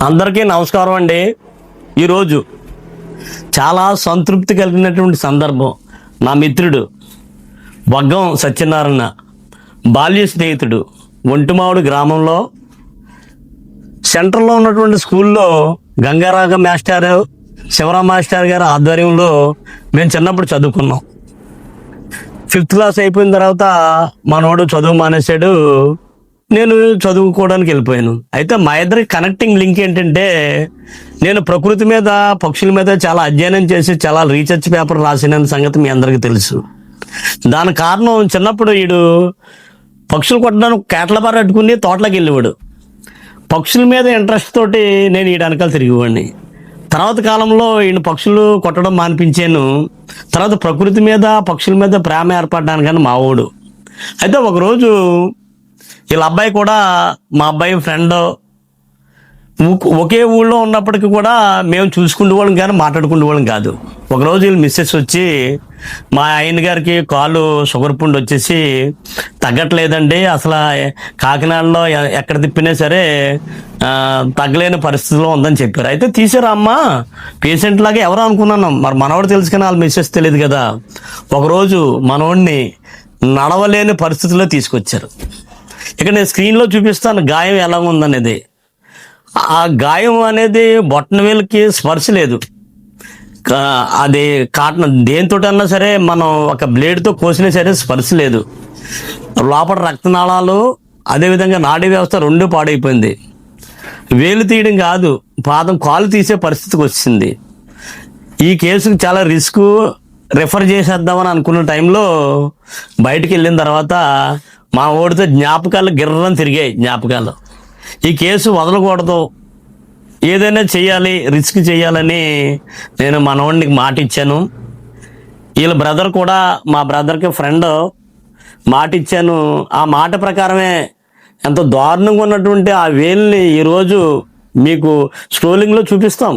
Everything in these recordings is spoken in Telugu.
అందరికీ నమస్కారం అండి. ఈరోజు చాలా సంతృప్తి కలిగినటువంటి సందర్భం. నా మిత్రుడు వగ్గం సత్యనారాయణ బాల్య స్నేహితుడు ఒంటిమావుడు గ్రామంలో సెంటర్లో ఉన్నటువంటి స్కూల్లో గంగారాగ మాస్టర్ శివరాం మాస్టర్ గారి ఆధ్వర్యంలో మేము చిన్నప్పుడు చదువుకున్నాం. 5th క్లాస్ అయిపోయిన తర్వాత మనోడు చదువు మానేశాడు, నేను చదువుకోవడానికి వెళ్ళిపోయాను. అయితే మా ఇద్దరి కనెక్టింగ్ లింక్ ఏంటంటే, నేను ప్రకృతి మీద పక్షుల మీద చాలా అధ్యయనం చేసి చాలా రీసెర్చ్ పేపర్ రాసిన సంగతి మీ అందరికీ తెలుసు. దాని కారణం చిన్నప్పుడు వీడు పక్షులు కొట్టడానికి కేటల బార అట్టుకుని తోటలోకి వెళ్ళేవాడు. పక్షుల మీద ఇంట్రెస్ట్ తోటి నేను వీడి వెనకాల తిరిగేవాడిని. తర్వాత కాలంలో ఈయన పక్షులు కొట్టడం మానిపించాను. తర్వాత ప్రకృతి మీద పక్షుల మీద ప్రేమ ఏర్పడడానికని మా ఊడు. అయితే ఒకరోజు వీళ్ళ అబ్బాయి కూడా మా అబ్బాయి ఫ్రెండ్, ఒకే ఊళ్ళో ఉన్నప్పటికీ కూడా మేము చూసుకునేవాళ్ళం కానీ మాట్లాడుకునేవాళ్ళం కాదు. ఒకరోజు వీళ్ళు మిస్సెస్ వచ్చి, మా ఆయన గారికి కాలు షుగర్ పుండు వచ్చేసి తగ్గట్లేదండి, అసలు కాకినాడలో ఎక్కడ తిప్పినా సరే తగ్గలేని పరిస్థితిలో ఉందని చెప్పారు. అయితే తీసారా అమ్మ పేషెంట్ లాగా ఎవరు అనుకున్నాను, మరి మనవాడు తెలుసు కానీ వాళ్ళ మిస్సెస్ తెలియదు కదా. ఒకరోజు మనవాడిని నడవలేని పరిస్థితిలో తీసుకొచ్చారు. ఇక్కడ నేను స్క్రీన్లో చూపిస్తాను గాయం ఎలా ఉందనేది. ఆ గాయం అనేది బొట్టన వేలుకి స్పర్శ లేదు. అది కాటన్ దేనితోటన్నా సరే మనం ఒక బ్లేడ్తో కోసినా సరే స్పర్శ లేదు. లోపల రక్తనాళాలు అదేవిధంగా నాడీ వ్యవస్థ రెండూ పాడైపోయింది. వేలు తీయడం కాదు, పాదం కాలు తీసే పరిస్థితికి వచ్చింది. ఈ కేసుకు చాలా రిస్క్, రిఫర్ చేసేద్దామని అనుకున్న టైంలో బయటికి వెళ్ళిన తర్వాత మా ఓడితో జ్ఞాపకాలు గిర్రని తిరిగాయి. జ్ఞాపకాలు ఈ కేసు వదలకూడదు, ఏదైనా చెయ్యాలి, రిస్క్ చేయాలని నేను మనవాడికి మాట ఇచ్చాను. వీళ్ళ బ్రదర్ కూడా, మా బ్రదర్కి ఫ్రెండ్, మాట ఇచ్చాను. ఆ మాట ప్రకారమే ఎంతో దారుణంగా ఉన్నటువంటి ఆ వేల్ని ఈరోజు మీకు స్క్రోలింగ్లో చూపిస్తాం.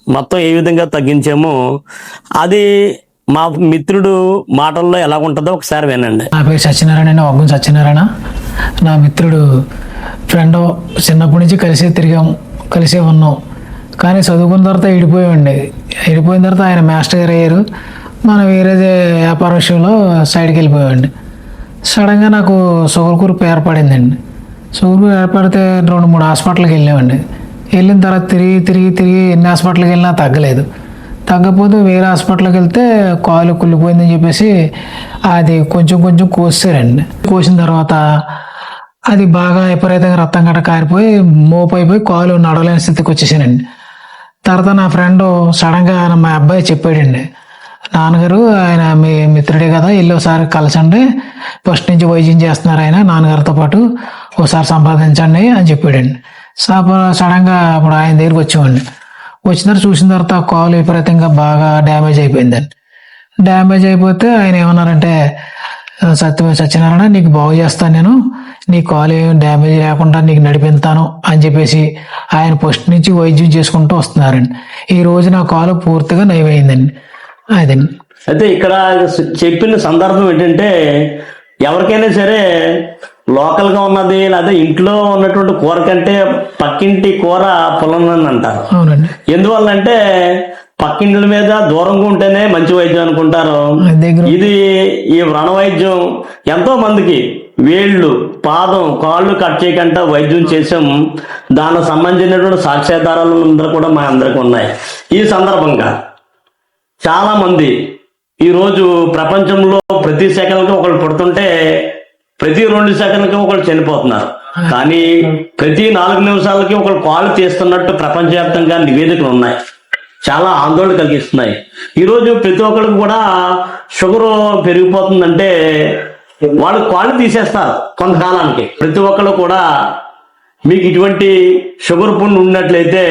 మొత్తం ఏ విధంగా తగ్గించామో అది మా మిత్రుడు మాటల్లో ఎలా ఉంటుందో ఒకసారి వినండి. నా పేరు సత్యనారాయణ, వగ్గం సత్యనారాయణ. నా మిత్రుడు ఫ్రెండ్, చిన్నప్పటి నుంచి కలిసే ఉన్నాం. కానీ చదువుకున్న తర్వాత విడిపోయిన తర్వాత ఆయన మాస్టర్ గారు అయ్యారు. మనం వేరే వ్యాపార విషయంలో సైడ్కి వెళ్ళిపోయామండి. సడన్గా నాకు షుగర్ కురుపు ఏర్పడిందండి. షుగర్ కురుపు ఏర్పడితే 2-3 హాస్పిటల్కి వెళ్ళామండి. వెళ్ళిన తర్వాత తిరిగి ఎన్ని హాస్పిటల్కి వెళ్ళినా తగ్గపోతే వేరే హాస్పిటల్కి వెళ్తే కాలు కుళ్ళిపోయిందని చెప్పేసి అది కొంచెం కోసారండి. కోసిన తర్వాత అది బాగా విపరీతంగా రక్తం గట్ట కారిపోయి మోపైపోయి కాలు నడవలేని స్థితికి వచ్చేసానండి. తర్వాత నా ఫ్రెండ్ సడన్గా మా అబ్బాయి చెప్పాడండి, నాన్నగారు ఆయన మీ మిత్రుడే కదా, ఒకసారి కలసండి, ఫస్ట్ నుంచి వైద్యం చేస్తున్నారు ఆయన, నాన్నగారితో పాటు ఒకసారి సంప్రదించండి అని చెప్పాడండి. సడన్గా ఇప్పుడు ఆయన దగ్గరికి వచ్చామండి. వచ్చిన తర్వాత చూసిన తర్వాత కాలు విపరీతంగా బాగా డ్యామేజ్ అయిపోయిందండి. డ్యామేజ్ అయిపోతే ఆయన ఏమన్నారంటే, సత్యనారాయణ నీకు బాగు చేస్తాను, నేను నీ కాలు ఏమి డ్యామేజ్ లేకుండా నీకు నడిపిస్తాను అని చెప్పేసి ఆయన ఫస్ట్ నుంచి వైద్యం చేసుకుంటూ వస్తున్నారండి. ఈ రోజు నా కాలు పూర్తిగా నయమైందండి. అదండి. అయితే ఇక్కడ చెప్పిన సందర్భం ఏంటంటే, ఎవరికైనా సరే లోకల్గా ఉన్నది లేదా ఇంట్లో ఉన్నటువంటి కూర కంటే పక్కింటి కూర పొలనని అంటారు. అవునండి. ఎందువల్లంటే పక్కింటి మీద దూరంగా ఉంటేనే మంచి వైద్యం అనుకుంటారు. ఇది ఈ వ్రణ వైద్యం ఎంతో మందికి వేళ్ళు, పాదం, కాళ్ళు కట్ చేయకుండా వైద్యం చేసాం. దానికి సంబంధించినటువంటి సాక్ష్యాధారాలు అందరూ కూడా మా అందరికి ఉన్నాయి. ఈ సందర్భంగా చాలా మంది ఈరోజు ప్రపంచంలో ప్రతి సెకండ్కి ఒకళ్ళు పుడుతుంటే ప్రతి 2 సెకండ్లకి ఒకళ్ళు చనిపోతున్నారు. కానీ ప్రతి 4 నిమిషాలకి ఒకళ్ళు కాళ్ళు తీస్తున్నట్టు ప్రపంచవ్యాప్తంగా నివేదికలు ఉన్నాయి. చాలా ఆందోళన కలిగిస్తున్నాయి. ఈరోజు ప్రతి ఒక్కరికి కూడా షుగర్ పెరిగిపోతుందంటే వాళ్ళు కాళ్ళు తీసేస్తారు కొంతకాలానికి. ప్రతి ఒక్కళ్ళు కూడా మీకు ఇటువంటి షుగర్ పుండు ఉన్నట్లయితే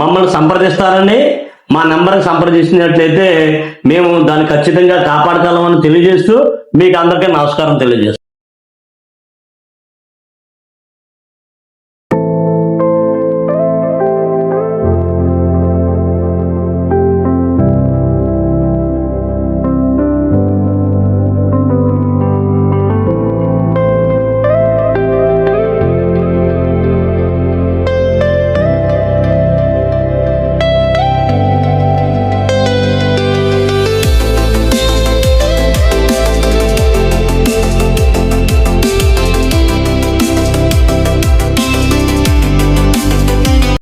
మమ్మల్ని సంప్రదిస్తారని, మా నెంబర్కి సంప్రదించినట్లయితే మేము దాన్ని ఖచ్చితంగా కాపాడగలమని తెలియజేస్తూ మీకు అందరికీ నమస్కారం తెలియజేస్తాం.